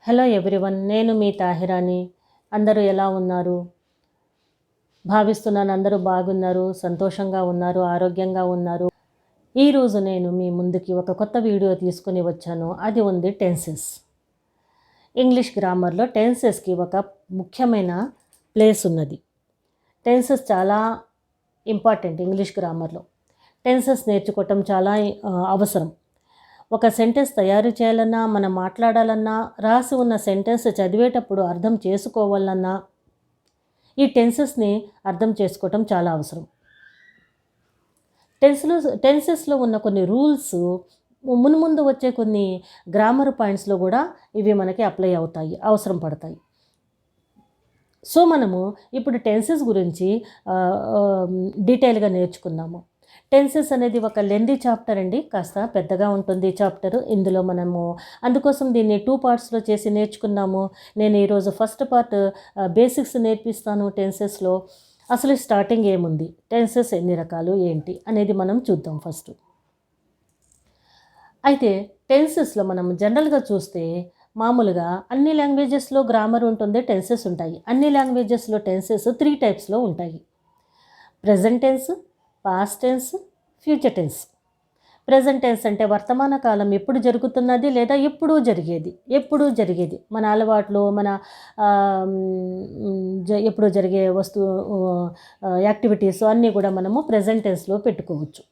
Hello everyone, నేను మీ తాహిరాని. అందరూ ఎలా ఉన్నారు? భావిస్తున్నాను అందరూ బాగున్నారు, సంతోషంగా ఉన్నారు, ఆరోగ్యంగా ఉన్నారు. ఈరోజు నేను మీ ముందుకి ఒక కొత్త వీడియో తీసుకుని వచ్చాను. అది ఉంది టెన్సెస్. ఇంగ్లీష్ గ్రామర్లో టెన్సెస్కి ఒక ముఖ్యమైన ప్లేస్ ఉన్నది. టెన్సెస్ చాలా ఇంపార్టెంట్ ఇంగ్లీష్ గ్రామర్లో. టెన్సెస్ నేర్చుకోవటం చాలా అవసరం. ఒక సెంటెన్స్ తయారు చేయాలన్నా, మనం మాట్లాడాలన్నా, రాసి ఉన్న సెంటెన్స్ చదివేటప్పుడు అర్థం చేసుకోవాలన్నా ఈ టెన్సెస్ని అర్థం చేసుకోవటం చాలా అవసరం. టెన్సెస్లో ఉన్న కొన్ని రూల్స్ మున్ముందు వచ్చే కొన్ని గ్రామర్ పాయింట్స్లో కూడా ఇవి మనకి అప్లై అవుతాయి, అవసరం పడతాయి. సో మనము ఇప్పుడు టెన్సెస్ గురించి డీటెయిల్గా నేర్చుకుందాము. టెన్సెస్ అనేది ఒక లెందీ చాప్టర్ అండి, కాస్త పెద్దగా ఉంటుంది చాప్టర్. ఇందులో మనము అందుకోసం దీన్ని 2 పార్ట్స్లో చేసి నేర్చుకున్నాము. నేను ఈరోజు ఫస్ట్ పార్ట్ బేసిక్స్ నేర్పిస్తాను టెన్సెస్లో. అసలు స్టార్టింగ్ ఏముంది, టెన్సెస్ ఎన్ని రకాలు ఏంటి అనేది మనం చూద్దాం ఫస్ట్. అయితే టెన్సెస్లో మనం జనరల్గా చూస్తే మామూలుగా అన్ని లాంగ్వేజెస్లో గ్రామర్ ఉంటుంది, టెన్సెస్ ఉంటాయి. అన్ని లాంగ్వేజెస్లో టెన్సెస్ 3 టైప్స్లో ఉంటాయి: present tense, past tense, future tense. Present tense అంటే వర్తమాన కాలం, ఎప్పుడు జరుగుతున్నది లేదా ఎప్పుడూ జరిగేది మన అలవాట్లు, మన ఎప్పుడు జరిగే యాక్టివిటీస్ అన్నీ కూడా మనము ప్రెజెంట్ టెన్స్లో పెట్టుకోవచ్చు.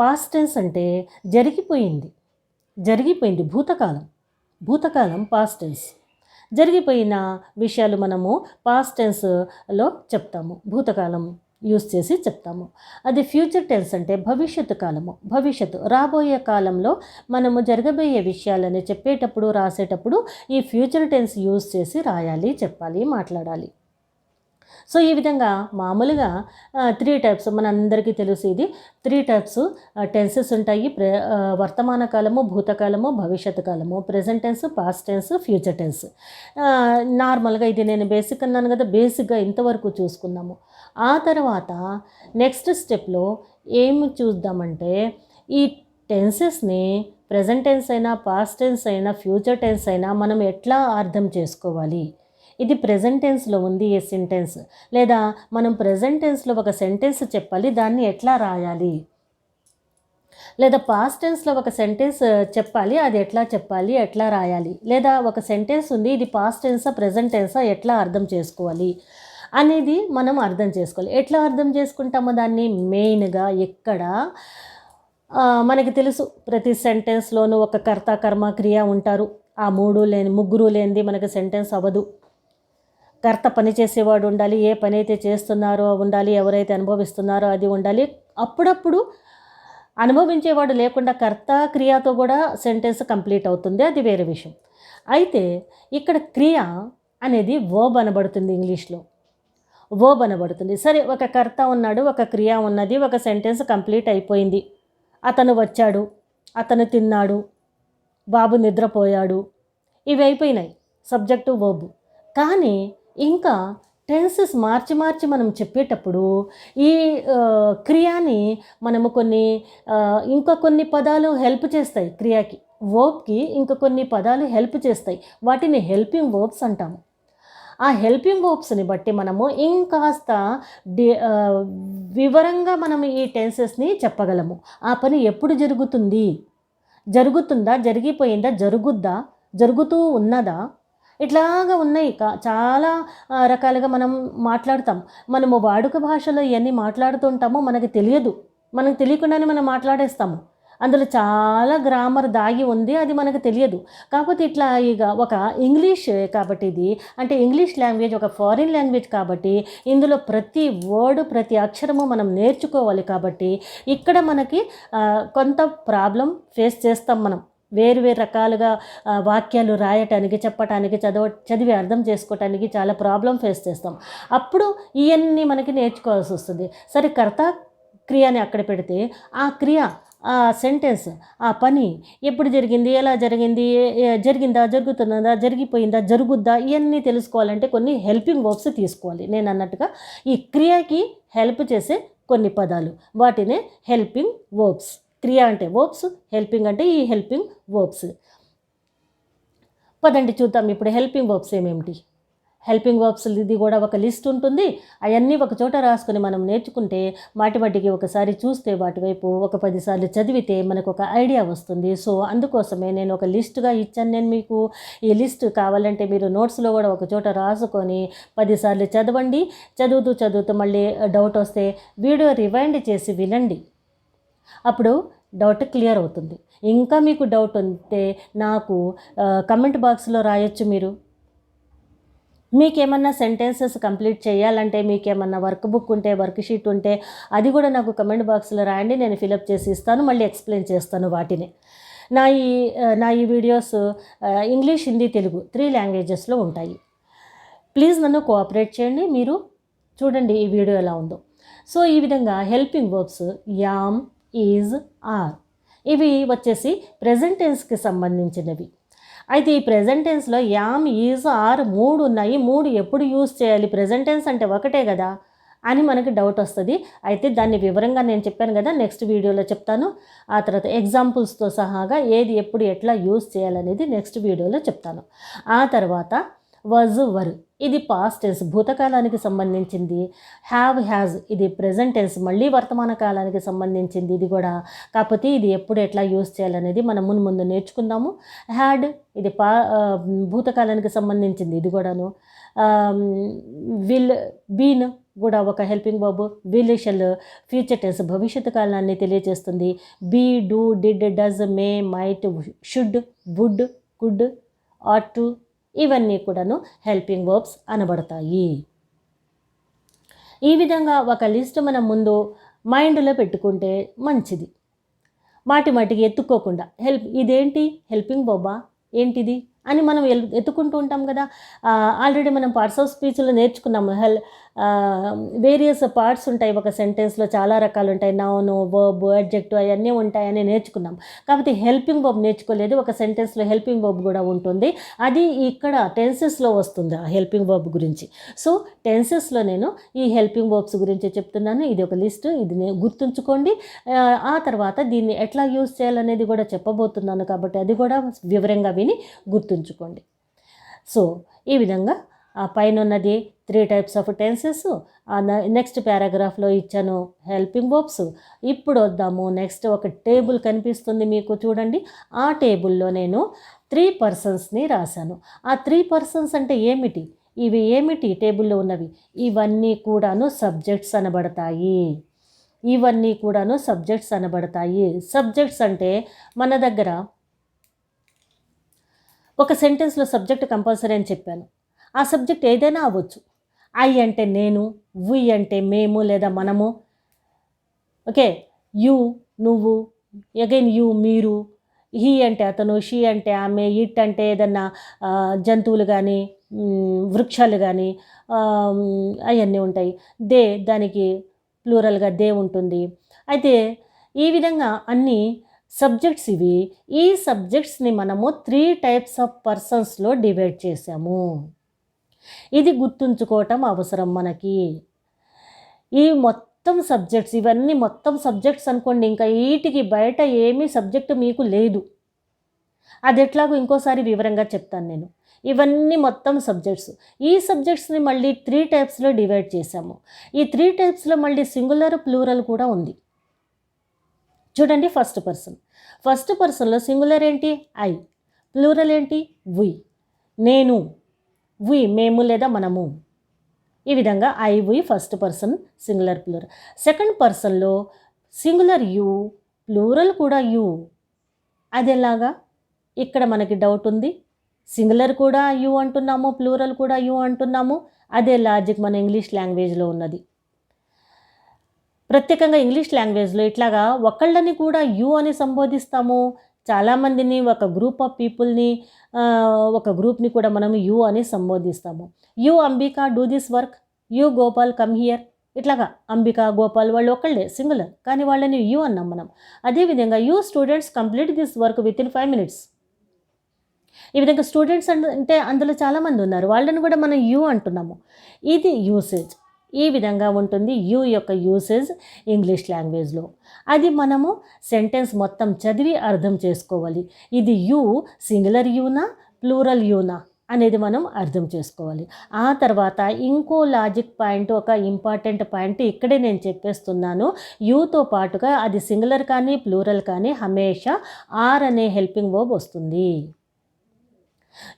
పాస్ట్ టెన్స్ అంటే జరిగిపోయింది, భూతకాలం పాస్ట్ టెన్స్. జరిగిపోయిన విషయాలు మనము పాస్ట్ టెన్స్లో చెప్తాము, భూతకాలం యూజ్ చేసి చెప్తాము. అది ఫ్యూచర్ టెన్స్ అంటే భవిష్యత్తు రాబోయే కాలంలో మనము జరగబోయే విషయాలని చెప్పేటప్పుడు, రాసేటప్పుడు ఈ ఫ్యూచర్ టెన్స్ యూజ్ చేసి రాయాలి, చెప్పాలి, మాట్లాడాలి. సో ఈ విధంగా మామూలుగా 3 టైప్స్ మనందరికీ తెలుసు. ఇది 3 టైప్స్ టెన్సెస్ ఉంటాయి: వర్తమాన కాలము, భూతకాలము, భవిష్యత్తు కాలము. Present tense, past tense, future tense. నార్మల్గా ఇది నేను బేసిక్ అన్నాను కదా, బేసిక్గా ఇంతవరకు చూసుకున్నాము. ఆ తర్వాత నెక్స్ట్ స్టెప్లో ఏమి చూద్దామంటే, ఈ టెన్సెస్ని ప్రెజెంట్ టెన్స్ అయినా, పాస్ట్ టెన్స్ అయినా, ఫ్యూచర్ టెన్స్ అయినా మనం ఎట్లా అర్థం చేసుకోవాలి. ఇది ప్రెజెంట్ టెన్స్లో ఉంది ఏ సెంటెన్స్, లేదా మనం ప్రెజెంట్ టెన్స్లో ఒక సెంటెన్స్ చెప్పాలి, దాన్ని ఎట్లా రాయాలి. లేదా పాస్ట్ టెన్స్లో ఒక సెంటెన్స్ చెప్పాలి, అది ఎట్లా చెప్పాలి, ఎట్లా రాయాలి. లేదా ఒక సెంటెన్స్ ఉంది, ఇది పాస్ట్ టెన్సా ప్రెజెంట్ టెన్సా, ఎట్లా అర్థం చేసుకోవాలి అనేది మనం అర్థం చేసుకోవాలి. ఎట్లా అర్థం చేసుకుంటామో దాన్ని మెయిన్గా ఎక్కడ మనకి తెలుసు, ప్రతి సెంటెన్స్లోనూ ఒక కర్త, కర్మ, క్రియ ఉంటారు. ఆ ముగ్గురు లేనిది మనకి సెంటెన్స్ అవ్వదు. కర్త పని చేసేవాడు ఉండాలి, ఏ పని అయితే చేస్తున్నారో ఉండాలి, ఎవరైతే అనుభవిస్తున్నారో అది ఉండాలి. అప్పుడప్పుడు అనుభవించేవాడు లేకుండా కర్త, క్రియతో కూడా సెంటెన్స్ కంప్లీట్ అవుతుంది, అది వేరే విషయం. అయితే ఇక్కడ క్రియ అనేది వర్బ్ అనబడుతుంది, ఇంగ్లీష్లో వర్బ్ అనబడుతుంది. సరే, ఒక కర్త ఉన్నాడు, ఒక క్రియ ఉన్నది, ఒక సెంటెన్స్ కంప్లీట్ అయిపోయింది. అతను వచ్చాడు, అతను తిన్నాడు, బాబు నిద్రపోయాడు, ఇవి అయిపోయినాయి, సబ్జెక్టు వర్బ్. కానీ ఇంకా టెన్సెస్ మార్చి మనం చెప్పేటప్పుడు ఈ క్రియాని మనము ఇంకా కొన్ని పదాలు హెల్ప్ చేస్తాయి. క్రియకి, వర్బ్కి ఇంకా కొన్ని పదాలు హెల్ప్ చేస్తాయి, వాటిని హెల్పింగ్ వర్బ్స్ అంటాము. ఆ హెల్పింగ్ వర్బ్స్ని బట్టి మనము ఇంకాస్త వివరంగా మనం ఈ టెన్సెస్ని చెప్పగలము. ఆ పని ఎప్పుడు జరుగుతుందా, జరిగిపోయిందా, జరుగుతూ ఉన్నదా, ఇట్లాగా ఉన్నాయి. చాలా రకాలుగా మనం మాట్లాడతాం. మనము వాడుక భాషలో ఇవన్నీ మాట్లాడుతుంటామో మనకు తెలియకుండానే మనం మాట్లాడేస్తాము. అందులో చాలా గ్రామర్ దాగి ఉంది, అది మనకు తెలియదు. కాకపోతే ఇట్లా ఇక ఒక ఇంగ్లీష్ కాబట్టి, ఇది అంటే ఇంగ్లీష్ లాంగ్వేజ్ ఒక ఫారిన్ లాంగ్వేజ్ కాబట్టి, ఇందులో ప్రతి వర్డ్, ప్రతి అక్షరము మనం నేర్చుకోవాలి. కాబట్టి ఇక్కడ మనకి కొంత ప్రాబ్లం ఫేస్ చేస్తాం. మనం వేరు రకాలుగా వాక్యాలు రాయటానికి, చెప్పటానికి, చదివి అర్థం చేసుకోవటానికి చాలా ప్రాబ్లం ఫేస్ చేస్తాం. అప్పుడు ఇవన్నీ మనకి నేర్చుకోవాల్సి వస్తుంది. సరే, కర్త క్రియని అక్కడ పెడితే ఆ క్రియ, ఆ సెంటెన్స్, ఆ పని ఎప్పుడు జరిగింది, ఎలా జరిగింది, జరిగిందా, జరుగుతున్నదా, జరిగిపోయిందా, జరుగుద్దా, ఇవన్నీ తెలుసుకోవాలంటే కొన్ని హెల్పింగ్ వర్బ్స్ తీసుకోవాలి. నేను అన్నట్టుగా ఈ క్రియకి హెల్ప్ చేసే కొన్ని పదాలు, వాటినే హెల్పింగ్ వర్బ్స్. క్రియ అంటే వర్బ్స్, హెల్పింగ్ అంటే ఈ హెల్పింగ్ వర్బ్స్. పదండి చూద్దాం ఇప్పుడు హెల్పింగ్ వర్బ్స్ ఏమేమిటి. హెల్పింగ్ వర్బ్స్ ఇది కూడా ఒక లిస్ట్ ఉంటుంది. అవన్నీ ఒక చోట రాసుకొని మనం నేర్చుకుంటే మాటిమాటికి ఒకసారి చూస్తే వాటి వైపు ఒక 10 సార్లు చదివితే మనకు ఒక ఐడియా వస్తుంది. సో అందుకోసమే నేను ఒక లిస్ట్గా ఇచ్చాను నేను మీకు. ఈ లిస్ట్ కావాలంటే మీరు నోట్స్లో కూడా ఒక చోట రాసుకొని 10 సార్లు చదవండి. చదువుతూ మళ్ళీ డౌట్ వస్తే వీడియో రివైండ్ చేసి వినండి. అప్పుడు డౌట్ క్లియర్ అవుతుంది. ఇంకా మీకు డౌట్ ఉంటే నాకు కమెంట్ బాక్స్లో రాయొచ్చు మీరు. మీకేమన్నా సెంటెన్సెస్ కంప్లీట్ చేయాలంటే, మీకేమన్నా వర్క్ బుక్ ఉంటే, వర్క్ షీట్ ఉంటే అది కూడా నాకు కమెంట్ బాక్స్లో రాయండి. నేను ఫిలప్ చేసి ఇస్తాను, మళ్ళీ ఎక్స్ప్లెయిన్ చేస్తాను వాటిని. నా ఈ వీడియోస్ ఇంగ్లీష్, హిందీ, తెలుగు 3 లాంగ్వేజెస్లో ఉంటాయి. ప్లీజ్ నన్ను కోఆపరేట్ చేయండి. మీరు చూడండి ఈ వీడియో ఎలా ఉందో. సో ఈ విధంగా helping verbs am, is, are ఇవి వచ్చేసి ప్రెజెంట్ టెన్స్కి సంబంధించినవి. అయితే ఈ ప్రెజెంట్ టెన్స్లో యామ్, ఈజ్, ఆర్ 3 ఉన్నాయి. 3 ఎప్పుడు యూజ్ చేయాలి? ప్రెజెంట్ టెన్స్ అంటే ఒకటే కదా అని మనకి డౌట్ వస్తుంది. అయితే దాన్ని వివరంగా నేను చెప్పాను కదా, నెక్స్ట్ వీడియోలో చెప్తాను. ఆ తర్వాత ఎగ్జాంపుల్స్తో సహాగా ఏది ఎప్పుడు ఎట్లా యూజ్ చేయాలనేది నెక్స్ట్ వీడియోలో చెప్తాను. ఆ తర్వాత వాజ్, వర్ ఇది పాస్ట్ టెన్స్ భూతకాలానికి సంబంధించింది. హ్యావ్, హ్యాజ్ ఇది ప్రెజెంట్ టెన్స్ మళ్ళీ వర్తమాన కాలానికి సంబంధించింది ఇది కూడా. కాకపోతే ఇది ఎప్పుడు ఎట్లా యూజ్ చేయాలనేది మనం ముందు నేర్చుకుందాము. హ్యాడ్ ఇది భూతకాలానికి సంబంధించింది ఇది కూడాను. విల్, బీన్ కూడా ఒక helping verb. Will, shall future tense భవిష్యత్తు కాలాన్ని తెలియజేస్తుంది. Be, do, did, does, may, might, should, would, could, ought to ఇవన్నీ కూడాను హెల్పింగ్ వర్బ్స్ అనబడతాయి. ఈ విధంగా ఒక లిస్ట్ మనం ముందు మైండ్లో పెట్టుకుంటే మంచిది. మాటికి ఎత్తుక్కోకుండా ఇదేంటి హెల్పింగ్ వర్బా ఏంటిది అని మనం ఎత్తుకుంటూ ఉంటాం కదా. ఆల్రెడీ మనం పార్ట్స్ ఆఫ్ స్పీచ్లో నేర్చుకున్నాము. వేరియస్ పార్ట్స్ ఉంటాయి ఒక సెంటెన్స్లో, చాలా రకాలు ఉంటాయి. నౌన్, వర్బ్, అడ్జెక్టివ్ అవన్నీ ఉంటాయని నేర్చుకున్నాం. కాబట్టి హెల్పింగ్ వర్బ్ నేర్చుకోలేదు. ఒక సెంటెన్స్లో హెల్పింగ్ వర్బ్ కూడా ఉంటుంది. అది ఇక్కడ టెన్సెస్లో వస్తుంది ఆ హెల్పింగ్ వర్బ్ గురించి. సో టెన్సెస్లో నేను ఈ హెల్పింగ్ వర్బ్స్ గురించి చెప్తున్నాను. ఇది ఒక లిస్ట్, ఇది గుర్తుంచుకోండి. ఆ తర్వాత దీన్ని ఎట్లా యూజ్ చేయాలనేది కూడా చెప్పబోతున్నాను. కాబట్టి అది కూడా వివరంగా విని గుర్తుంచుకోండి. సో ఈ విధంగా ఆ పైన ఉన్నది 3 టైప్స్ ఆఫ్ టెన్సెస్. నెక్స్ట్ పారాగ్రాఫ్లో ఇచ్చాను హెల్పింగ్ వర్బ్స్. ఇప్పుడు వద్దాము నెక్స్ట్ ఒక టేబుల్ కనిపిస్తుంది మీకు చూడండి. ఆ టేబుల్లో నేను 3 పర్సన్స్ని రాశాను. ఆ 3 పర్సన్స్ అంటే ఏమిటి? ఇవి ఏమిటి టేబుల్లో ఉన్నవి? ఇవన్నీ కూడాను సబ్జెక్ట్స్ అనబడతాయి. ఇవన్నీ కూడాను సబ్జెక్ట్స్ అనబడతాయి. సబ్జెక్ట్స్ అంటే మన దగ్గర ఒక సెంటెన్స్లో సబ్జెక్ట్ కంపల్సరీ అని చెప్పాను. ఆ సబ్జెక్ట్ ఏదైనా అవ్వచ్చు. ఐ అంటే నేను, వి అంటే మేము లేదా మనము, ఓకే, యు నువ్వు, అగైన్ యు మీరు, హీ అంటే అతను, షీ అంటే ఆమె, ఇట్ అంటే ఏదన్నా జంతువులు కానీ వృక్షాలు కానీ అవన్నీ ఉంటాయి. దే దానికి ప్లూరల్గా దే ఉంటుంది. అయితే ఈ విధంగా అన్నీ సబ్జెక్ట్స్ ఇవి. ఈ సబ్జెక్ట్స్ని మనము 3 టైప్స్ ఆఫ్ పర్సన్స్లో డివైడ్ చేసాము. ఇది గుర్తుంచుకోవటం అవసరం మనకి. ఈ మొత్తం సబ్జెక్ట్స్ ఇవన్నీ మొత్తం సబ్జెక్ట్స్ అనుకోండి. ఇంకా వీటికి బయట ఏమీ సబ్జెక్టు మీకు లేదు. అది ఎట్లాగో ఇంకోసారి వివరంగా చెప్తాను నేను. ఇవన్నీ మొత్తం సబ్జెక్ట్స్. ఈ సబ్జెక్ట్స్ని మళ్ళీ 3 టైప్స్లో డివైడ్ చేసాము. ఈ 3 టైప్స్లో మళ్ళీ సింగులర్, ప్లూరల్ కూడా ఉంది. చూడండి, ఫస్ట్ పర్సన్లో సింగులర్ ఏంటి? ఐ. ప్లూరల్ ఏంటి? వి. నేను, వి మేము లేదా మనము. ఈ విధంగా I, we first person singular, plural. Second పర్సన్లో సింగులర్ యు, ప్లూరల్ కూడా యు. అది ఎలాగా? ఇక్కడ మనకి డౌట్ ఉంది. సింగులర్ కూడా యు అంటున్నాము, ప్లూరల్ కూడా యు అంటున్నాము. అదే లాజిక్ మన ఇంగ్లీష్ లాంగ్వేజ్లో ఉన్నది. ప్రత్యేకంగా ఇంగ్లీష్ లాంగ్వేజ్లో ఇట్లాగా ఒకళ్ళని కూడా యు అని సంబోధిస్తాము. చాలామందిని, ఒక గ్రూప్ ఆఫ్ పీపుల్ని, ఒక గ్రూప్ని కూడా మనం యు అని సంబోధిస్తాము. You Ambika do this work, you Gopal come here. ఇట్లాగా అంబిక, గోపాల్ వాళ్ళు ఒకళ్ళే సింగులర్, కానీ వాళ్ళని యు అన్నాం మనం. అదేవిధంగా you students complete this work with in 5 minutes. ఈ విధంగా స్టూడెంట్స్ అంటే అందులో చాలామంది ఉన్నారు, వాళ్ళని కూడా మనం యు అంటున్నాము. ఇది యూసేజ్. ఈ విధంగా ఉంటుంది యు యొక్క యూసేజ్ ఇంగ్లీష్ లాంగ్వేజ్లో. అది మనము సెంటెన్స్ మొత్తం చదివి అర్థం చేసుకోవాలి. ఇది యు సింగులర్ యూనా, ప్లూరల్ యూనా అనేది మనం అర్థం చేసుకోవాలి. ఆ తర్వాత ఇంకో లాజిక్ పాయింట్, ఒక ఇంపార్టెంట్ పాయింట్ ఇక్కడే నేను చెప్పేస్తున్నాను. యూతో పాటుగా అది సింగులర్ కానీ ప్లూరల్ కానీ హమేషా ఆర్ అనే హెల్పింగ్ వర్బ్ వస్తుంది.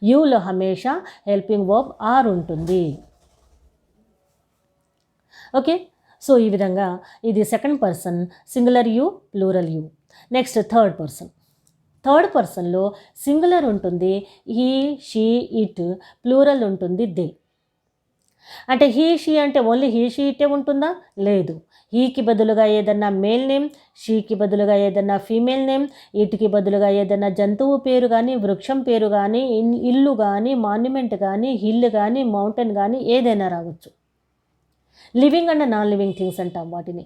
యూలో హమేషా హెల్పింగ్ వర్బ్ ఆర్ ఉంటుంది. ఓకే, సో ఈ విధంగా ఇది second person singular you, plural you. Next third పర్సన్లో సింగులర్ ఉంటుంది హీ, షీ, ఇట్, ప్లూరల్ ఉంటుంది దే. అంటే హీ, షీ అంటే ఓన్లీ హీ, షీ, ఇటే ఉంటుందా? లేదు. హీకి బదులుగా ఏదన్నా మేల్ నేమ్, షీకి బదులుగా ఏదన్నా ఫీమేల్ నేమ్, ఇటుకి బదులుగా ఏదన్నా జంతువు పేరు కానీ, వృక్షం పేరు కానీ, ఇల్లు కానీ, మాన్యుమెంట్ కానీ, హిల్ కానీ, మౌంటైన్ కానీ ఏదైనా రావచ్చు. Living and non living things అంటాం వాటిని.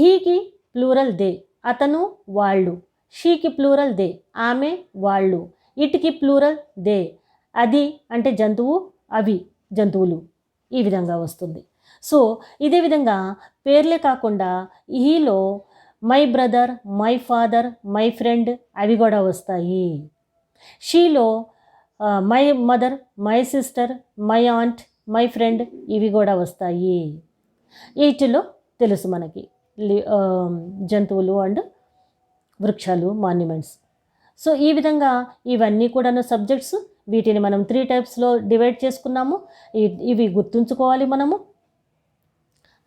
హీకి ప్లూరల్ దే, అతను, వాళ్ళు. షీకి ప్లూరల్ దే, ఆమె, వాళ్ళు. ఇటుకి ప్లూరల్ దే, అది అంటే జంతువు, అవి జంతువులు. ఈ విధంగా వస్తుంది. సో ఇదే విధంగా పేర్లే కాకుండా హీలో my brother, my father, my friend అవి కూడా వస్తాయి. షీలో my mother, my sister, my aunt, my friend ఇవి కూడా వస్తాయి. వీటిలో తెలుసు మనకి జంతువులు అండ్ వృక్షాలు, మాన్యుమెంట్స్. సో ఈ విధంగా ఇవన్నీ కూడాను సబ్జెక్ట్స్. వీటిని మనం 3 టైప్స్లో డివైడ్ చేసుకున్నాము. ఇవి గుర్తుంచుకోవాలి మనము.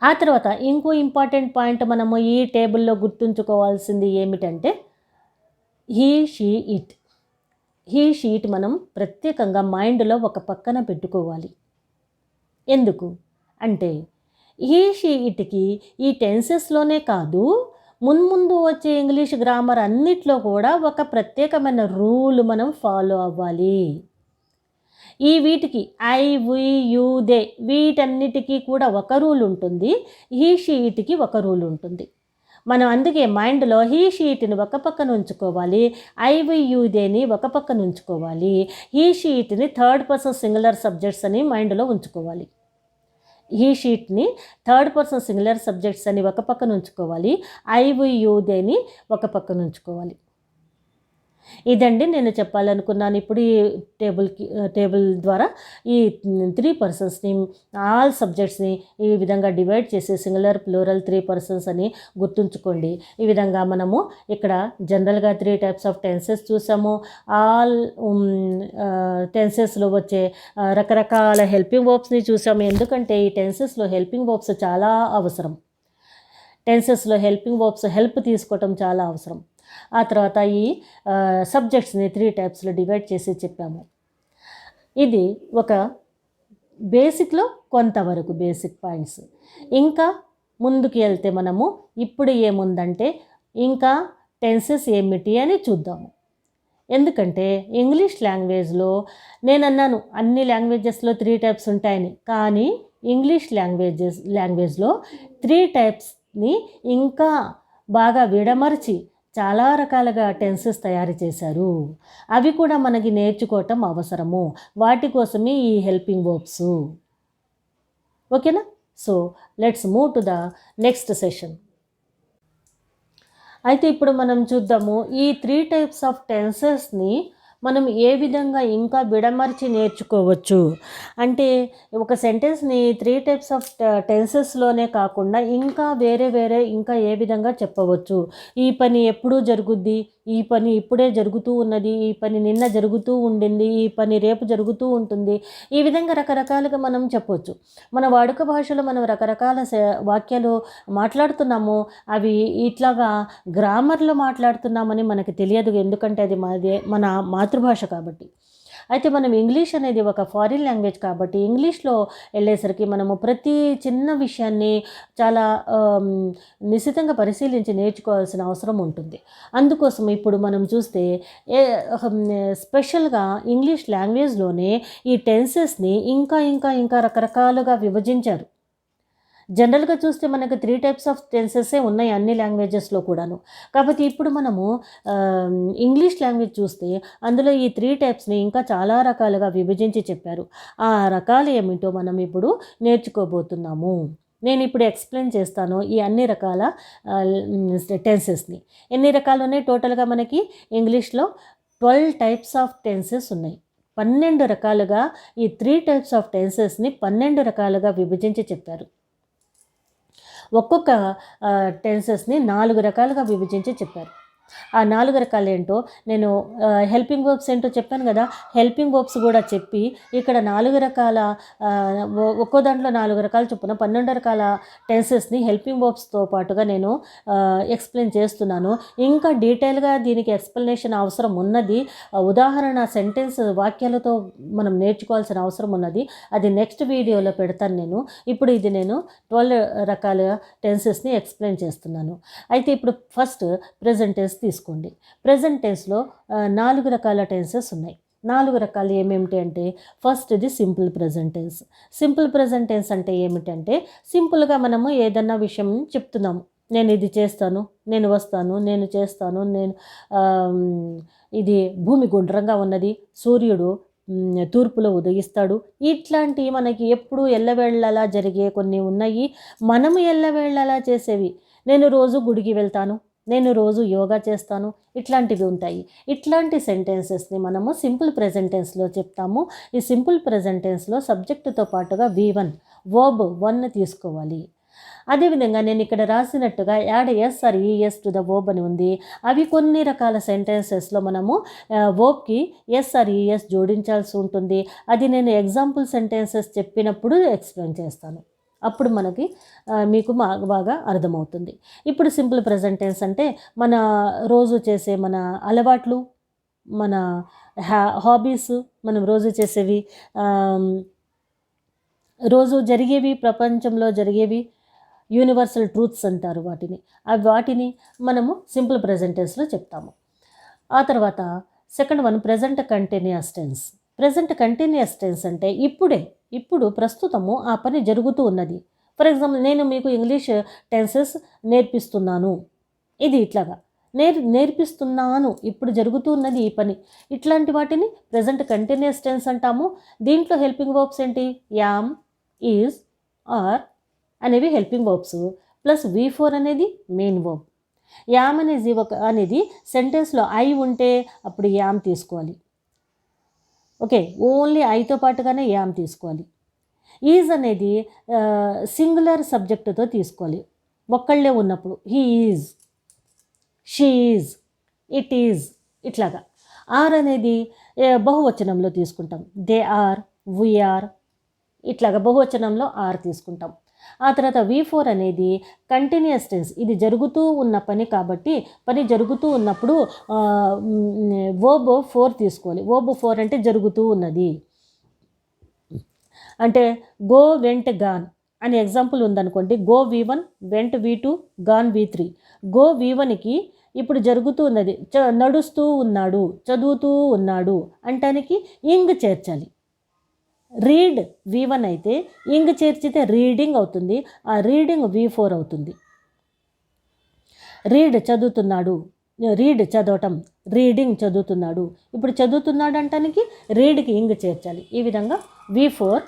ఆ తర్వాత ఇంకో ఇంపార్టెంట్ పాయింట్ మనము ఈ టేబుల్లో గుర్తుంచుకోవాల్సింది ఏమిటంటే he, she, it. He, she, it మనం ప్రత్యేకంగా మైండ్లో ఒక పక్కన పెట్టుకోవాలి. ఎందుకు అంటే హీ, షీ, ఇట్కి ఈ టెన్సెస్లోనే కాదు, మున్ముందు వచ్చే ఇంగ్లీష్ గ్రామర్ అన్నిట్లో కూడా ఒక ప్రత్యేకమైన రూల్ మనం ఫాలో అవ్వాలి. వీటికి ఐ, వి, యు, దే వీటన్నిటికీ కూడా ఒక రూల్ ఉంటుంది. హీ, షీ, ఇట్కి ఒక రూల్ ఉంటుంది. మనం అందుకే మైండ్లో హీ, షీ, ఇట్ని ఒక పక్కన ఉంచుకోవాలి, ఐ, వి, యు, దేని ఒక పక్కన ఉంచుకోవాలి, హీ, షీ, ఇట్ని థర్డ్ పర్సన్ సింగులర్ సబ్జెక్ట్స్ అని మైండ్లో ఉంచుకోవాలి. హీ, షీట్ని థర్డ్ పర్సన్ సింగులర్ సబ్జెక్ట్స్ అని ఒక పక్కన ఉంచుకోవాలి, ఐ, వి, యు, దేని ఒక పక్కన ఉంచుకోవాలి. ఇదండి నేను చెప్పాలనుకున్నాను. ఇప్పుడు ఈ టేబుల్ ద్వారా ఈ 3 పర్సన్స్ని, ఆల్ సబ్జెక్ట్స్ని ఈ విధంగా డివైడ్ చేసి సింగులర్, ప్లూరల్, 3 పర్సన్స్ అని గుర్తుంచుకోండి. ఈ విధంగా మనము ఇక్కడ జనరల్గా 3 టైప్స్ ఆఫ్ టెన్సెస్ చూసాము. ఆల్ టెన్సెస్లో వచ్చే రకరకాల హెల్పింగ్ వర్బ్స్ని చూసాము. ఎందుకంటే ఈ టెన్సెస్లో హెల్పింగ్ వర్బ్స్ చాలా అవసరం. టెన్సెస్లో హెల్పింగ్ వర్బ్స్ హెల్ప్ తీసుకోవటం చాలా అవసరం. ఆ తర్వాత ఈ సబ్జెక్ట్స్ని 3 టైప్స్లో డివైడ్ చేసి చెప్పాము. ఇది ఒక బేసిక్లో కొంతవరకు బేసిక్ పాయింట్స్. ఇంకా ముందుకు వెళ్తే మనము ఇప్పుడు ఏముందంటే ఇంకా టెన్సెస్ ఏమిటి అని చూద్దాము. ఎందుకంటే ఇంగ్లీష్ లాంగ్వేజ్లో నేను అన్నాను అన్ని లాంగ్వేజెస్లో 3 టైప్స్ ఉంటాయని, కానీ ఇంగ్లీష్ లాంగ్వేజ్లో 3 టైప్స్ని ఇంకా బాగా విడమర్చి చాలా రకాలుగా టెన్సెస్ తయారు చేశారు. అవి కూడా మనకి నేర్చుకోవటం అవసరము. వాటి కోసమే ఈ హెల్పింగ్ వర్బ్స్. ఓకేనా? So let's move to the next session. అయితే ఇప్పుడు మనం చూద్దాము ఈ 3 టైప్స్ ఆఫ్ టెన్సెస్ని మనం ఏ విధంగా ఇంకా విడమర్చి నేర్చుకోవచ్చు. అంటే ఒక సెంటెన్స్ని 3 టైప్స్ ఆఫ్ టెన్సెస్లోనే కాకుండా ఇంకా వేరే ఇంకా ఏ విధంగా చెప్పవచ్చు. ఈ పని ఎప్పుడూ జరుగుద్ది, ఈ పని ఇప్పుడే జరుగుతూ ఉన్నది, ఈ పని నిన్న జరుగుతూ ఉండింది, ఈ పని రేపు జరుగుతూ ఉంటుంది. ఈ విధంగా రకరకాలుగా మనం చెప్పవచ్చు. మన వాడుక భాషలో మనం రకరకాల వాక్యాలు మాట్లాడుతున్నాము. అవి ఇట్లాగా గ్రామర్లో మాట్లాడుతున్నామని మనకి తెలియదు. ఎందుకంటే అది మన మాతృభాష కాబట్టి. అయితే మనం ఇంగ్లీష్ అనేది ఒక ఫారిన్ లాంగ్వేజ్ కాబట్టి ఇంగ్లీష్లో వెళ్ళేసరికి మనము ప్రతి చిన్న విషయాన్ని చాలా నిశితంగా పరిశీలించి నేర్చుకోవాల్సిన అవసరం ఉంటుంది. అందుకోసం ఇప్పుడు మనం చూస్తే స్పెషల్గా ఇంగ్లీష్ లాంగ్వేజ్లోనే ఈ టెన్సెస్ని ఇంకా రకరకాలుగా విభజించారు. జనరల్గా చూస్తే మనకు 3 టైప్స్ ఆఫ్ టెన్సెసే ఉన్నాయి అన్ని లాంగ్వేజెస్లో కూడాను. కాబట్టి ఇప్పుడు మనము ఇంగ్లీష్ లాంగ్వేజ్ చూస్తే అందులో ఈ 3 టైప్స్ని ఇంకా చాలా రకాలుగా విభజించి చెప్పారు. ఆ రకాలు ఏమిటో మనం ఇప్పుడు నేర్చుకోబోతున్నాము. నేను ఇప్పుడు ఎక్స్ప్లెయిన్ చేస్తాను ఈ అన్ని రకాల టెన్సెస్ని. ఎన్ని రకాలు ఉన్నాయి టోటల్గా మనకి ఇంగ్లీష్లో 12 టైప్స్ ఆఫ్ టెన్సెస్ ఉన్నాయి. 12 రకాలుగా ఈ 3 టైప్స్ ఆఫ్ టెన్సెస్ని 12 రకాలుగా విభజించి చెప్పారు. ఒక్కొక్క టెన్సెస్ని 4 రకాలుగా విభజించి చెప్పారు. ఆ 4 రకాలు ఏంటో నేను హెల్పింగ్ వర్బ్స్ ఏంటో చెప్పాను కదా, హెల్పింగ్ వర్బ్స్ కూడా చెప్పి ఇక్కడ 4 రకాల ఒక్కో దాంట్లో 4 రకాల చొప్పున 12 రకాల టెన్సెస్ని హెల్పింగ్ వర్బ్స్తో పాటుగా నేను ఎక్స్ప్లెయిన్ చేస్తున్నాను. ఇంకా డీటెయిల్గా దీనికి ఎక్స్ప్లెనేషన్ అవసరం ఉన్నది. ఉదాహరణ సెంటెన్స్ వాక్యాలతో మనం నేర్చుకోవాల్సిన అవసరం ఉన్నది. అది నెక్స్ట్ వీడియోలో పెడతాను నేను. ఇప్పుడు ఇది నేను 12 రకాల టెన్సెస్ని ఎక్స్ప్లెయిన్ చేస్తున్నాను. అయితే ఇప్పుడు ఫస్ట్ ప్రెజెంట్ టెన్స్ తీసుకోండి. ప్రెజెంట్ టెన్స్లో 4 రకాల టెన్సెస్ ఉన్నాయి. 4 రకాలు ఏమేమిటి అంటే, ఫస్ట్ ఇది simple present tense. Simple present tense అంటే ఏమిటంటే, సింపుల్గా మనము ఏదన్నా విషయం చెప్తున్నాము. నేను ఇది చేస్తాను, నేను వస్తాను, నేను చేస్తాను, ఇది భూమి గుండ్రంగా ఉన్నది, సూర్యుడు తూర్పులో ఉదయిస్తాడు. ఇట్లాంటివి మనకి ఎప్పుడు ఎల్లవేళ్ళలా జరిగే కొన్ని ఉన్నాయి. మనము ఎల్లవేళ్ళలా చేసేవి. నేను రోజు గుడికి వెళ్తాను, నేను రోజు యోగా చేస్తాను, ఇట్లాంటివి ఉంటాయి. ఇట్లాంటి సెంటెన్సెస్ని మనము సింపుల్ ప్రెజెంట్ టెన్స్లో చెప్తాము. ఈ సింపుల్ ప్రెజెంట్ టెన్స్లో సబ్జెక్టుతో పాటుగా V1 వర్బ్ 1 తీసుకోవాలి. అదేవిధంగా నేను ఇక్కడ రాసినట్టుగా add S or ES to the verb అని ఉంది. అవి కొన్ని రకాల సెంటెన్సెస్లో మనము వర్బ్కి ఎస్ ఆర్ ఈఎస్ జోడించాల్సి ఉంటుంది. అది నేను ఎగ్జాంపుల్ సెంటెన్సెస్ చెప్పినప్పుడు ఎక్స్ప్లెయిన్ చేస్తాను. అప్పుడు మీకు బాగా అర్థమవుతుంది. ఇప్పుడు సింపుల్ ప్రెజెంట్ టెన్స్ అంటే మన రోజు చేసే మన అలవాట్లు, మన హాబీస్, మనం రోజు చేసేవి, రోజు జరిగేవి, ప్రపంచంలో జరిగేవి, యూనివర్సల్ ట్రూత్స్ అంటారు వాటిని మనము సింపుల్ ప్రెజెంట్ టెన్స్లో చెప్తాము. ఆ తర్వాత second one present continuous tense. Present continuous tense అంటే ఇప్పుడు ప్రస్తుతము ఆ పని జరుగుతూ ఉన్నది. ఫర్ ఎగ్జాంపుల్, నేను మీకు ఇంగ్లీష్ టెన్సెస్ నేర్పిస్తున్నాను. ఇది ఇట్లాగా నేర్పిస్తున్నాను, ఇప్పుడు జరుగుతున్నది ఈ పని. ఇట్లాంటి వాటిని ప్రెజెంట్ కంటిన్యూస్ టెన్స్ అంటాము. దీంట్లో హెల్పింగ్ వర్బ్స్ ఏంటి? యామ్, ఈజ్, ఆర్ అనేవి హెల్పింగ్ వర్బ్స్, ప్లస్ V4 అనేది మెయిన్ వర్బ్. యామ్ అనేది సెంటెన్స్లో ఐ ఉంటే అప్పుడు యామ్ తీసుకోవాలి. ఓకే, ఓన్లీ ఐతో పాటుగానే యామ్ తీసుకోవాలి. ఈజ్ అనేది సింగులర్ సబ్జెక్టుతో తీసుకోవాలి, ఒక్కళ్ళే ఉన్నప్పుడు. He is, she is, it is, ఇట్లాగా. ఆర్ అనేది బహువచనంలో తీసుకుంటాం. దే ఆర్, వి ఆర్, ఇట్లాగా బహువచనంలో ఆర్ తీసుకుంటాం. ఆ తర్వాత V4 అనేది కంటిన్యూస్ టెన్స్. ఇది జరుగుతూ ఉన్న పని కాబట్టి పని జరుగుతూ ఉన్నప్పుడు వర్బ్ 4 తీసుకోవాలి. వర్బ్ 4 అంటే జరుగుతూ ఉన్నది. అంటే గో, వెంట్, గాన్ అని ఎగ్జాంపుల్ ఉందనుకోండి. Go V1, went V2, gone V3. Go V1కి ఇప్పుడు జరుగుతూ ఉన్నది, నడుస్తూ ఉన్నాడు, చదువుతూ ఉన్నాడు అంటానికి ఇంగ్ చేర్చాలి. రీడ్ V1 అయితే ఇంగ్ చేర్చితే రీడింగ్ అవుతుంది. ఆ రీడింగ్ V4 అవుతుంది. రీడ్ చదువుతున్నాడు, రీడ్ చదవటం, రీడింగ్ చదువుతున్నాడు. ఇప్పుడు చదువుతున్నాడు అంటానికి రీడ్కి ఇంగ్ చేర్చాలి. ఈ విధంగా V4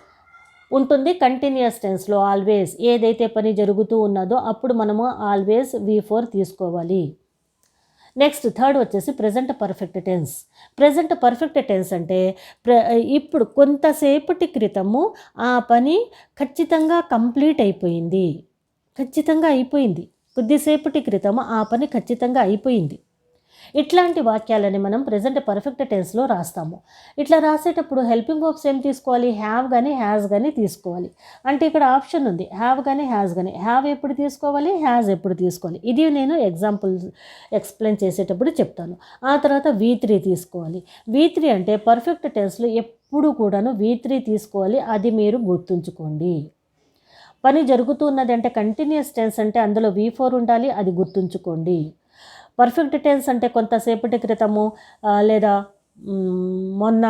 ఉంటుంది కంటిన్యూస్ టెన్స్లో. ఆల్వేస్ ఏదైతే పని జరుగుతూ ఉన్నదో అప్పుడు మనము ఆల్వేస్ V4 తీసుకోవాలి. నెక్స్ట్ థర్డ్ వచ్చేసి present perfect tense. Present perfect tense అంటే ఇప్పుడు కొంతసేపటి క్రితము ఆ పని ఖచ్చితంగా కంప్లీట్ అయిపోయింది, కొద్దిసేపటి క్రితము ఆ పని ఖచ్చితంగా అయిపోయింది. ఇట్లాంటి వాక్యాలని మనం ప్రెజెంట్ పర్ఫెక్ట్ టెన్స్లో రాస్తాము. ఇట్లా రాసేటప్పుడు హెల్పింగ్ వర్బ్స్ ఏం తీసుకోవాలి? హ్యావ్ కానీ హ్యాజ్ కానీ తీసుకోవాలి. అంటే ఇక్కడ ఆప్షన్ ఉంది, హ్యావ్ కానీ హ్యాజ్ కానీ. హ్యావ్ ఎప్పుడు తీసుకోవాలి, హ్యాజ్ ఎప్పుడు తీసుకోవాలి, ఇది నేను ఎక్స్ప్లెయిన్ చేసేటప్పుడు చెప్తాను. ఆ తర్వాత V3 తీసుకోవాలి. V3 అంటే పర్ఫెక్ట్ టెన్స్లో ఎప్పుడు కూడాను V3 తీసుకోవాలి. అది మీరు గుర్తుంచుకోండి. పని జరుగుతున్నది అంటే కంటిన్యూస్ టెన్స్ అంటే అందులో V4 ఉండాలి, అది గుర్తుంచుకోండి. పర్ఫెక్ట్ టెన్స్ అంటే కొంతసేపటి క్రితము లేదా మొన్న,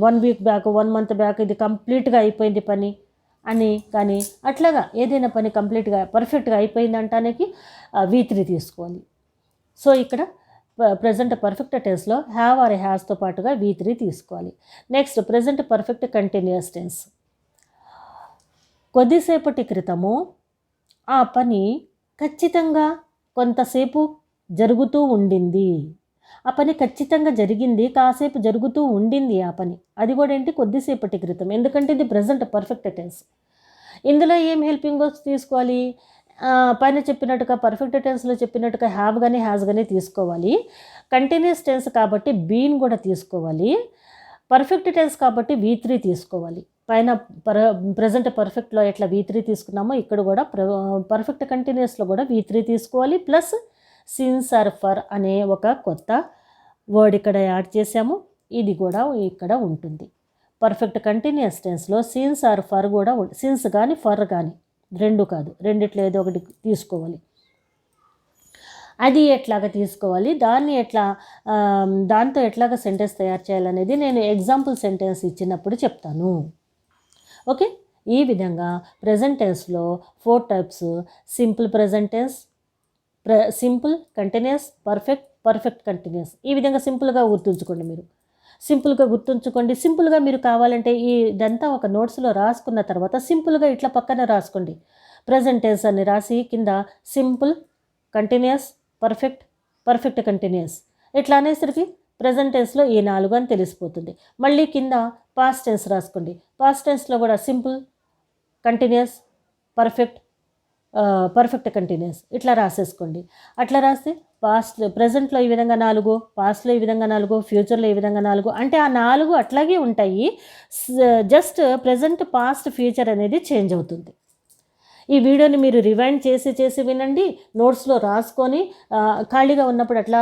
1 వీక్ బ్యాక్, 1 మంత్ బ్యాక్ ఇది కంప్లీట్గా అయిపోయింది పని అని. కానీ అట్లాగా ఏదైనా పని కంప్లీట్గా పర్ఫెక్ట్గా అయిపోయింది అంటానికి V3 తీసుకోవాలి. సో ఇక్కడ ప్రెజెంట్ పర్ఫెక్ట్ టెన్స్లో హ్యావ్ ఆర్ హ్యాస్తో పాటుగా V3 తీసుకోవాలి. Next present perfect continuous tense. కొద్దిసేపటి క్రితము ఆ పని ఖచ్చితంగా కొంతసేపు జరుగుతూ ఉండింది. ఆ పని ఖచ్చితంగా జరిగింది, కాసేపు జరుగుతూ ఉండింది ఆ పని. అది కూడా ఏంటి, కొద్దిసేపటి క్రితం. ఎందుకంటే ఇది ప్రజెంట్ పర్ఫెక్ట్ టెన్స్. ఇందులో ఏం హెల్పింగ్ వర్బ్స్ తీసుకోవాలి? పైన చెప్పినట్టుగా పర్ఫెక్ట్ టెన్స్లో చెప్పినట్టుగా హ్యావ్ కానీ హ్యాస్ కానీ తీసుకోవాలి. కంటిన్యూస్ టెన్స్ కాబట్టి బీన్ కూడా తీసుకోవాలి. పర్ఫెక్ట్ టెన్స్ కాబట్టి V3 తీసుకోవాలి. పైన ప్రజెంట్ పర్ఫెక్ట్లో ఎట్లా V3 తీసుకున్నామో ఇక్కడ కూడా పర్ఫెక్ట్ కంటిన్యూస్లో కూడా V3 తీసుకోవాలి. ప్లస్ సిన్స్ ఆర్ ఫర్ అనే ఒక కొత్త వర్డ్ ఇక్కడ యాడ్ చేసాము, ఇది కూడా ఇక్కడ ఉంటుంది. పర్ఫెక్ట్ కంటిన్యూస్ టెన్స్లో సిన్స్ ఆర్ ఫర్ కూడా సిన్స్ కానీ ఫర్ కానీ రెండు కాదు, రెండిట్లో ఏదో ఒకటి తీసుకోవాలి. అది ఎట్లాగా తీసుకోవాలి, దాన్ని ఎట్లా దాంతో ఎట్లాగా సెంటెన్స్ తయారు చేయాలనేది నేను ఎగ్జాంపుల్ సెంటెన్స్ ఇచ్చినప్పుడు చెప్తాను. ఓకే, ఈ విధంగా ప్రెజెంట్ టెన్స్లో 4 types: simple present tense, simple continuous, perfect continuous. ఈ విధంగా సింపుల్గా గుర్తుంచుకోండి. మీరు సింపుల్గా గుర్తుంచుకోండి. సింపుల్గా మీరు కావాలంటే ఇదంతా ఒక నోట్స్లో రాసుకున్న తర్వాత సింపుల్గా ఇట్లా పక్కన రాసుకోండి. ప్రెజెంట్ టెన్స్ అని రాసి కింద సింపుల్ కంటిన్యూస్, పర్ఫెక్ట్ కంటిన్యూస్ ఇట్లా అనేసరికి ప్రెజెంట్ టెన్స్లో ఈ 4 అని తెలిసిపోతుంది. మళ్ళీ కింద పాస్ట్ టెన్స్ రాసుకోండి. పాస్ట్ టెన్స్లో కూడా సింపుల్ కంటిన్యూస్, పర్ఫెక్ట్ కంటిన్యూస్ ఇట్లా రాసేసుకోండి. అట్లా రాస్తే ప్రెజెంట్లో ఈ విధంగా 4, పాస్ట్లో ఈ విధంగా 4, ఫ్యూచర్లో ఈ విధంగా 4, అంటే ఆ 4 అట్లాగే ఉంటాయి. జస్ట్ ప్రెజెంట్, పాస్ట్, ఫ్యూచర్ అనేది చేంజ్ అవుతుంది. ఈ వీడియోని మీరు రివైండ్ చేసి వినండి, నోట్స్లో రాసుకొని ఖాళీగా ఉన్నప్పుడు అట్లా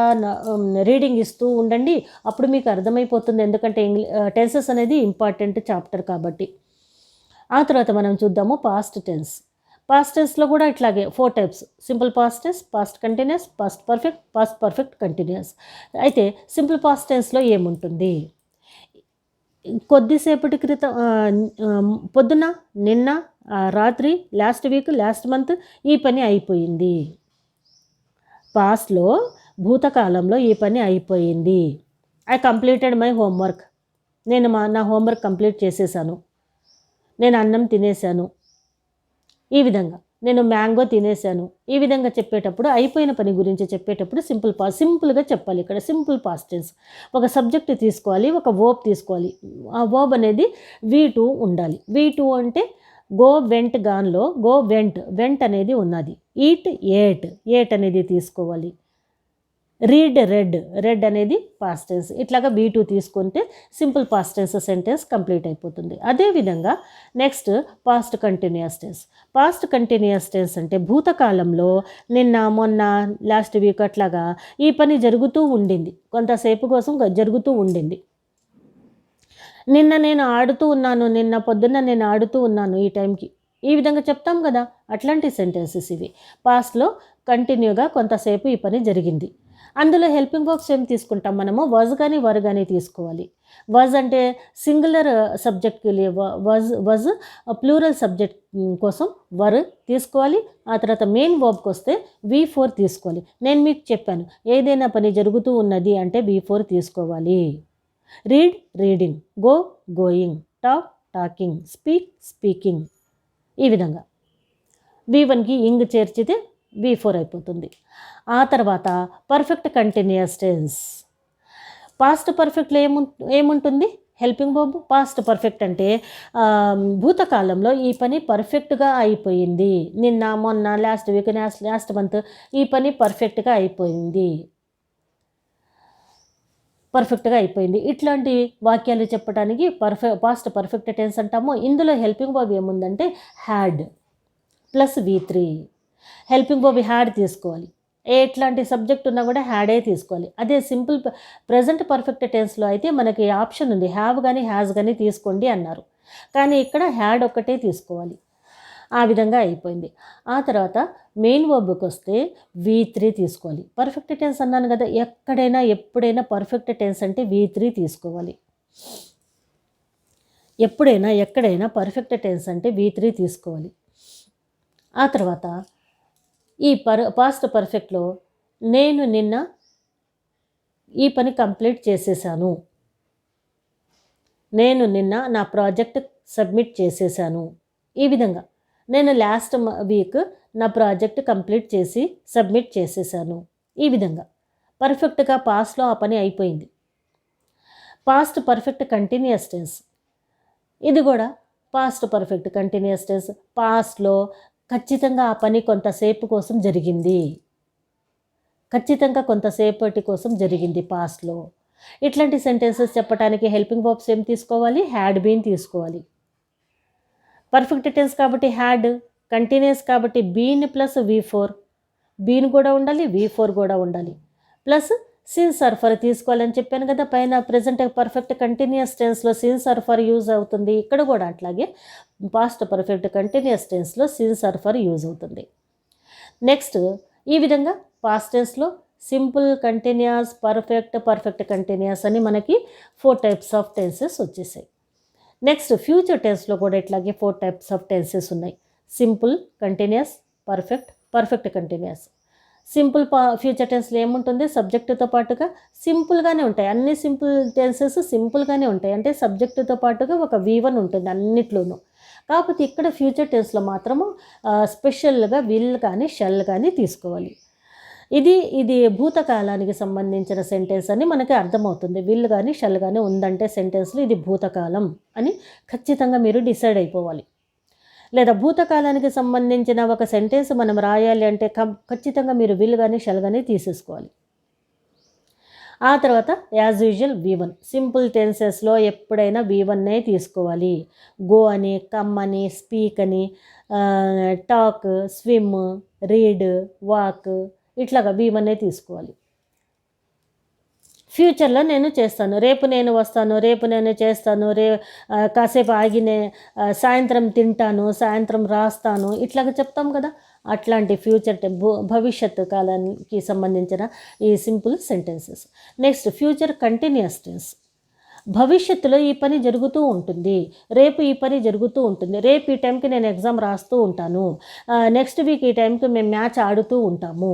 రీడింగ్ ఇస్తూ ఉండండి. అప్పుడు మీకు అర్థమైపోతుంది, ఎందుకంటే టెన్సెస్ అనేది ఇంపార్టెంట్ చాప్టర్ కాబట్టి. ఆ తర్వాత మనం చూద్దాము పాస్ట్ టెన్స్. పాస్ట్ టెన్స్లో కూడా ఇట్లాగే 4 types: simple past tense, past continuous, past perfect continuous. అయితే సింపుల్ పాస్ట్ టెన్స్లో ఏముంటుంది? కొద్దిసేపటి క్రితం, పొద్దున, నిన్న, రాత్రి, లాస్ట్ వీక్, లాస్ట్ మంత్ ఈ పని అయిపోయింది. పాస్ట్లో భూతకాలంలో ఈ పని అయిపోయింది. I completed my homework. నేను నా హోంవర్క్ కంప్లీట్ చేసేసాను. నేను అన్నం తినేసాను. ఈ విధంగా నేను మ్యాంగో తినేసాను. ఈ విధంగా చెప్పేటప్పుడు, అయిపోయిన పని గురించి చెప్పేటప్పుడు సింపుల్గా చెప్పాలి. ఇక్కడ సింపుల్ పాస్ట్ టెన్స్. ఒక సబ్జెక్ట్ తీసుకోవాలి, ఒక వర్బ్ తీసుకోవాలి. ఆ వర్బ్ అనేది V2 ఉండాలి. V2 అంటే గో, వెంట్, గాన్లో గో, వెంట్ అనేది ఉన్నది. ఏట్ అనేది తీసుకోవాలి. రీడ్, రెడ్ అనేది పాస్ట్ టెన్స్. ఇట్లాగా V2 తీసుకుంటే simple past tense sentence complete అయిపోతుంది. అదేవిధంగా next past continuous tense. Past continuous tense అంటే భూతకాలంలో నిన్న, మొన్న, లాస్ట్ వీక్ అట్లాగా ఈ పని జరుగుతూ ఉండింది, కొంతసేపు కోసం జరుగుతూ ఉండింది. నిన్న నేను ఆడుతూ ఉన్నాను, నిన్న పొద్దున్న నేను ఆడుతూ ఉన్నాను ఈ టైంకి, ఈ విధంగా చెప్తాం కదా, అట్లాంటి సెంటెన్సెస్ ఇవి. పాస్ట్లో కంటిన్యూగా కొంతసేపు ఈ పని జరిగింది. అందులో హెల్పింగ్ వర్బ్స్ ఏం తీసుకుంటాం మనము? వజ్ కానీ వర్ కానీ తీసుకోవాలి. వజ్ అంటే సింగులర్ సబ్జెక్ట్కి వజ్ ప్లూరల్ సబ్జెక్ట్ కోసం వర్ తీసుకోవాలి. ఆ తర్వాత మెయిన్ వర్బ్కి వస్తే V4 తీసుకోవాలి. నేను మీకు చెప్పాను, ఏదైనా పని జరుగుతూ ఉన్నది అంటే V4 తీసుకోవాలి. Read, reading, go, going, talk, talking, speaking. ఈ విధంగా V1కి ఇంగ్ చేర్చితే V4 అయిపోతుంది. ఆ తర్వాత పర్ఫెక్ట్ కంటిన్యూస్ టెన్స్. పాస్ట్ పర్ఫెక్ట్లో ఏముంటుంది? Helping verb. పాస్ట్ పర్ఫెక్ట్ అంటే భూతకాలంలో ఈ పని పర్ఫెక్ట్గా అయిపోయింది. నిన్న, మొన్న, లాస్ట్ వీక్, లాస్ట్ మంత్ ఈ పని పర్ఫెక్ట్గా అయిపోయింది. ఇట్లాంటి వాక్యాలు చెప్పడానికి పాస్ట్ పర్ఫెక్ట్ టెన్స్ అంటాము. ఇందులో హెల్పింగ్ వర్బ్ ఏముందంటే had plus V3. Helping verb had తీసుకోవాలి. ఎట్లాంటి సబ్జెక్ట్ ఉన్నా కూడా హ్యాడే తీసుకోవాలి. అదే సింపుల్ ప్రెజెంట్ పర్ఫెక్ట్ టెన్స్లో అయితే మనకి ఆప్షన్ ఉంది, హ్యావ్ కానీ హ్యాస్ కానీ తీసుకోండి అన్నారు. కానీ ఇక్కడ హ్యాడ్ ఒక్కటే తీసుకోవాలి. ఆ విధంగా అయిపోయింది. ఆ తర్వాత మెయిన్ వర్బ్కి వస్తే V3 తీసుకోవాలి. పర్ఫెక్ట్ టెన్స్ అన్నాను కదా, ఎప్పుడైనా పర్ఫెక్ట్ టెన్స్ అంటే V3 తీసుకోవాలి. ఎక్కడైనా పర్ఫెక్ట్ టెన్స్ అంటే V3 తీసుకోవాలి. ఆ తర్వాత ఈ పాస్ట్ పర్ఫెక్ట్లో నేను నిన్న ఈ పని కంప్లీట్ చేసేసాను. నేను నిన్న నా ప్రాజెక్ట్ సబ్మిట్ చేసేసాను. ఈ విధంగా నేను లాస్ట్ వీక్ నా ప్రాజెక్ట్ కంప్లీట్ చేసి సబ్మిట్ చేసేసాను. ఈ విధంగా పర్ఫెక్ట్గా పాస్ట్లో ఆ పని అయిపోయింది. పాస్ట్ పర్ఫెక్ట్ కంటిన్యూస్ టెన్స్, ఇది కూడా పాస్ట్ పర్ఫెక్ట్ కంటిన్యూస్ టెన్స్. పాస్ట్లో ఖచ్చితంగా ఆ పని కొంతసేపు కోసం జరిగింది, ఖచ్చితంగా కొంతసేపటి కోసం జరిగింది పాస్ట్లో. ఇట్లాంటి సెంటెన్సెస్ చెప్పడానికి హెల్పింగ్ వర్బ్స్ ఏం తీసుకోవాలి? హ్యాడ్ బీన్ తీసుకోవాలి. పర్ఫెక్ట్ టెన్స్ కాబట్టి హ్యాడ్, కంటిన్యూస్ కాబట్టి బీన్ ప్లస్ V4, బీన్ కూడా ఉండాలి, V4 కూడా ఉండాలి, ప్లస్ సిన్స్ ఆర్ ఫర్ తీసుకోవాలని చెప్పాను కదా పైన. ప్రెజెంట్ పర్ఫెక్ట్ కంటిన్యూస్ టెన్స్లో సిన్స్ ఆర్ ఫర్ యూజ్ అవుతుంది, ఇక్కడ కూడా అట్లాగే పాస్ట్ పర్ఫెక్ట్ కంటిన్యూస్ టెన్స్లో సిన్స్ ఆర్ ఫర్ యూజ్ అవుతుంది. నెక్స్ట్ ఈ విధంగా పాస్ట్ టెన్స్లో simple, continuous, perfect, perfect continuous అని మనకి 4 టైప్స్ ఆఫ్ టెన్సెస్ వచ్చేసాయి. నెక్స్ట్ ఫ్యూచర్ టెన్స్లో కూడా ఇట్లాగే 4 టైప్స్ ఆఫ్ టెన్సెస్ ఉన్నాయి. Simple, continuous, perfect, perfect continuous. Simple future టెన్స్లో ఏముంటుంది? సబ్జెక్టుతో పాటుగా సింపుల్గానే ఉంటాయి, అన్ని సింపుల్ టెన్సెస్ సింపుల్గానే ఉంటాయి. అంటే సబ్జెక్టుతో పాటుగా ఒక V1 ఉంటుంది అన్నిట్లోనూ. కాకపోతే ఇక్కడ ఫ్యూచర్ టెన్స్లో మాత్రము స్పెషల్గా విల్ కానీ షెల్ కానీ తీసుకోవాలి. ఇది భూతకాలానికి సంబంధించిన సెంటెన్స్ అని మనకి అర్థమవుతుంది. విల్ కానీ షెల్ కానీ ఉందంటే సెంటెన్స్లో ఇది భూతకాలం అని ఖచ్చితంగా మీరు డిసైడ్ అయిపోవాలి. లేదా భూతకాలానికి సంబంధించిన ఒక సెంటెన్స్ మనం రాయాలి అంటే ఖచ్చితంగా మీరు విల్ కానీ షెల్ కానీ తీసేసుకోవాలి. ఆ తర్వాత యాజ్ యూజువల్ V1. సింపుల్ టెన్సెస్లో ఎప్పుడైనా V1నే తీసుకోవాలి. గో అని, కమ్ అని, స్పీక్ అని, టాక్, స్విమ్, రీడ్, వాక్, ఇట్లాగా V1నే తీసుకోవాలి. ఫ్యూచర్లో నేను చేస్తాను, రేపు నేను వస్తాను, రేపు నేను చేస్తాను, కాసేపు ఆగినే సాయంత్రం తింటాను, సాయంత్రం రాస్తాను, ఇట్లాగా చెప్తాం కదా. అట్లాంటి ఫ్యూచర్ భవిష్యత్తు కాలానికి సంబంధించిన ఈ simple sentences. Next future continuous tense. భవిష్యత్తులో ఈ పని జరుగుతూ ఉంటుంది, రేపు ఈ పని జరుగుతూ ఉంటుంది, రేపు ఈ టైంకి నేను ఎగ్జామ్ రాస్తూ ఉంటాను, నెక్స్ట్ వీక్ ఈ టైంకి మేము మ్యాచ్ ఆడుతూ ఉంటాము.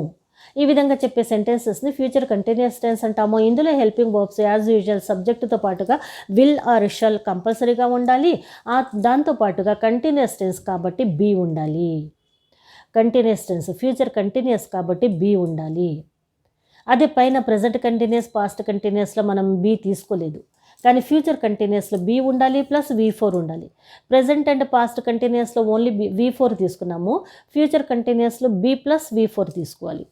ఈ విధంగా చెప్పే సెంటెన్సెస్ని ఫ్యూచర్ కంటిన్యూస్ టెన్స్ అంటాము. ఇందులో హెల్పింగ్ వర్బ్స్ యాజ్ యూజువల్ సబ్జెక్టుతో పాటుగా విల్ ఆర్ షల్ కంపల్సరీగా ఉండాలి. దాంతోపాటుగా కంటిన్యూస్ టెన్స్ కాబట్టి బీ ఉండాలి. కంటిన్యూస్ టెన్స్ ఫ్యూచర్ కంటిన్యూస్ కాబట్టి బీ ఉండాలి. అదే పైన ప్రెజెంట్ కంటిన్యూస్, పాస్ట్ కంటిన్యూస్లో మనం బీ తీసుకోలేదు, కానీ ఫ్యూచర్ కంటిన్యూస్లో బీ ఉండాలి ప్లస్ V4 ఉండాలి. ప్రెజెంట్ అండ్ పాస్ట్ కంటిన్యూస్లో ఓన్లీ V4 తీసుకున్నాము, ఫ్యూచర్ కంటిన్యూస్లో బీ ప్లస్ V4 తీసుకోవాలి.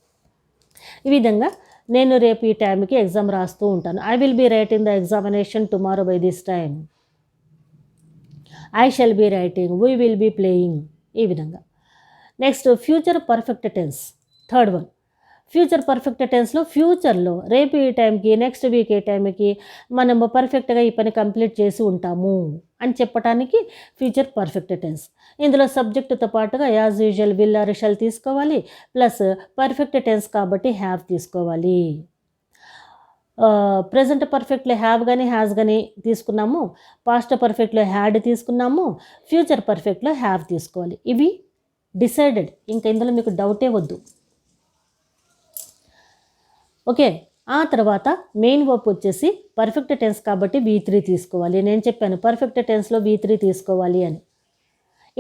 ఈ విధంగా నేను రేపు ఈ టైంకి ఎగ్జామ్ రాస్తూ ఉంటాను. I will be writing the examination tomorrow by this time. I shall be writing, we will be playing. ఈ విధంగా. Next future perfect tense, third one. Future perfect టెన్స్లో ఫ్యూచర్లో రేపు ఈ టైంకి, నెక్స్ట్ వీక్ ఈ టైంకి మనము పర్ఫెక్ట్గా ఈ పని కంప్లీట్ చేసి ఉంటాము అని చెప్పడానికి ఫ్యూచర్ పర్ఫెక్ట్ టెన్స్. ఇందులో సబ్జెక్టుతో పాటుగా as usual will or shall తీసుకోవాలి, ప్లస్ పర్ఫెక్ట్ టెన్స్ కాబట్టి హ్యావ్ తీసుకోవాలి. ప్రెజెంట్ పర్ఫెక్ట్లో హ్యావ్ కానీ హ్యాజ్ కానీ తీసుకున్నాము, పాస్ట్ పర్ఫెక్ట్లో హ్యాడ్ తీసుకున్నాము, ఫ్యూచర్ పర్ఫెక్ట్లో హ్యావ్ తీసుకోవాలి. ఇవి డిసైడెడ్, ఇంకా ఇందులో మీకు డౌటే వద్దు. ఓకే. ఆ తర్వాత మెయిన్ వర్బ్ వచ్చేసి పర్ఫెక్ట్ టెన్స్ కాబట్టి V3 తీసుకోవాలి. నేను చెప్పాను పర్ఫెక్ట్ టెన్స్లో V3 తీసుకోవాలి అని.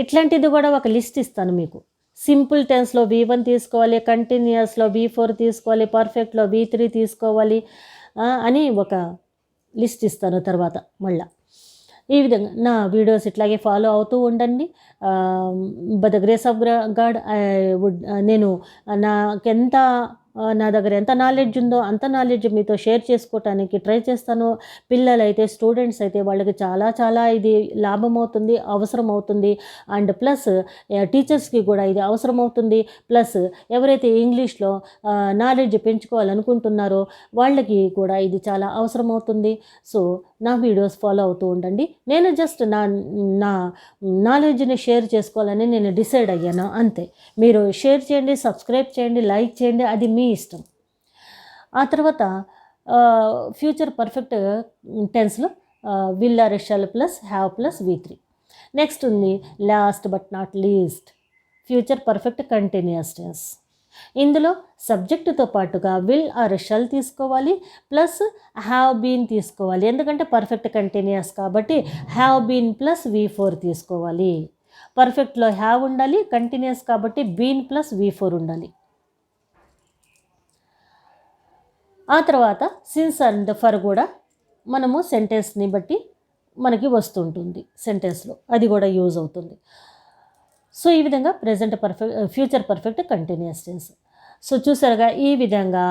ఇట్లాంటిది కూడా ఒక లిస్ట్ ఇస్తాను మీకు. సింపుల్ టెన్స్లో V1 తీసుకోవాలి, కంటిన్యూస్లో V4 తీసుకోవాలి, పర్ఫెక్ట్లో V3 తీసుకోవాలి అని ఒక లిస్ట్ ఇస్తాను తర్వాత మళ్ళా. ఈ విధంగా నా వీడియోస్ ఇట్లాగే ఫాలో అవుతూ ఉండండి. By the grace of God నేను నా దగ్గర ఎంత నాలెడ్జ్ ఉందో అంత నాలెడ్జ్ మీతో షేర్ చేసుకోవటానికి ట్రై చేస్తాను. పిల్లలైతే, స్టూడెంట్స్ అయితే వాళ్ళకి చాలా చాలా ఇది లాభం అవుతుంది, అవసరం అవుతుంది. అండ్ ప్లస్ టీచర్స్కి కూడా ఇది అవసరం అవుతుంది. ప్లస్ ఎవరైతే ఇంగ్లీష్లో నాలెడ్జ్ పెంచుకోవాలనుకుంటున్నారో వాళ్ళకి కూడా ఇది చాలా అవసరం అవుతుంది. సో నా వీడియోస్ ఫాలో అవుతూ ఉండండి. నేను జస్ట్ నా నాలెడ్జ్ని షేర్ చేసుకోవాలని నేను డిసైడ్ అయ్యాను, అంతే. మీరు షేర్ చేయండి, సబ్స్క్రైబ్ చేయండి, లైక్ చేయండి, అది మీ ఇష్టం. ఆ తర్వాత ఫ్యూచర్ పర్ఫెక్ట్ టెన్స్లో will or shall plus have plus V3. Next ఉంది last but not least future perfect continuous tense. ఇందులో సబ్జెక్టుతో పాటుగా విల్ ఆర్ షల్ తీసుకోవాలి, ప్లస్ హ్యావ్ బీన్ తీసుకోవాలి. ఎందుకంటే పర్ఫెక్ట్ కంటిన్యూస్ కాబట్టి హ్యావ్ బీన్ ప్లస్ V4 తీసుకోవాలి. పర్ఫెక్ట్లో హ్యావ్ ఉండాలి, కంటిన్యూస్ కాబట్టి బీన్ ప్లస్ V4 ఉండాలి. ఆ తర్వాత సిన్స్ అండ్ ఫర్ కూడా మనము సెంటెన్స్ని బట్టి మనకి వస్తుంటుంది, సెంటెన్స్లో అది కూడా యూజ్ అవుతుంది. సో ఈ విధంగా present perfect, future perfect, continuous tense. So చూసారుగా ఈ విధంగా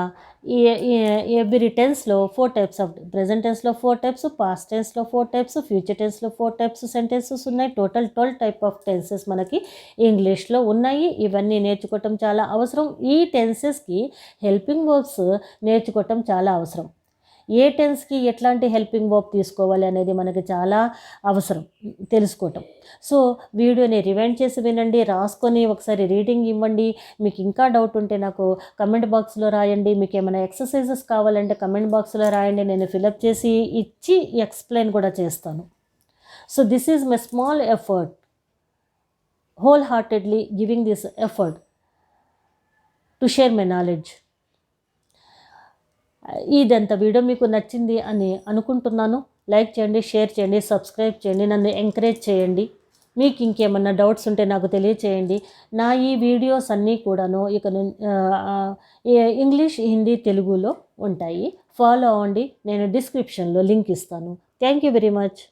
ఎవ్రీ టెన్స్లో 4 టైప్స్ ఆఫ్, ప్రెజెంట్ టెన్స్లో 4 టైప్స్, పాస్ట్ టెన్స్లో 4 టైప్స్, ఫ్యూచర్ టెన్స్లో 4 టైప్స్ సెంటెన్సెస్ ఉన్నాయి. టోటల్ 12 టైప్ ఆఫ్ టెన్సెస్ మనకి ఇంగ్లీష్లో ఉన్నాయి. ఇవన్నీ నేర్చుకోవటం చాలా అవసరం. ఈ టెన్సెస్కి హెల్పింగ్ వర్బ్స్ నేర్చుకోవటం చాలా అవసరం. ఏ టెన్స్కి ఎట్లాంటి హెల్పింగ్ వర్బ్ తీసుకోవాలి అనేది మనకి చాలా అవసరం తెలుసుకోవటం. సో వీడియోని రివైండ్ చేసి వినండి, రాసుకొని ఒకసారి రీడింగ్ ఇవ్వండి. మీకు ఇంకా డౌట్ ఉంటే నాకు కమెంట్ బాక్స్లో రాయండి. మీకు ఏమైనా ఎక్సర్సైజెస్ కావాలంటే కమెంట్ బాక్స్లో రాయండి, నేను ఫిలప్ చేసి ఇచ్చి ఎక్స్ప్లెయిన్ కూడా చేస్తాను. So this is my small effort, whole heartedly giving this effort to share my knowledge. ఇదంతా వీడియో మీకు నచ్చింది అని అనుకుంటున్నాను. లైక్ చేయండి, షేర్ చేయండి, సబ్స్క్రైబ్ చేయండి, నన్ను ఎంకరేజ్ చేయండి. మీకు ఇంకేమన్నా డౌట్స్ ఉంటే నాకు తెలియచేయండి. నా ఈ వీడియోస్ అన్నీ కూడాను ఇక ఇంగ్లీష్, హిందీ, తెలుగులో ఉంటాయి. ఫాలో అవ్వండి. నేను డిస్క్రిప్షన్లో లింక్ ఇస్తాను. Thank you very much.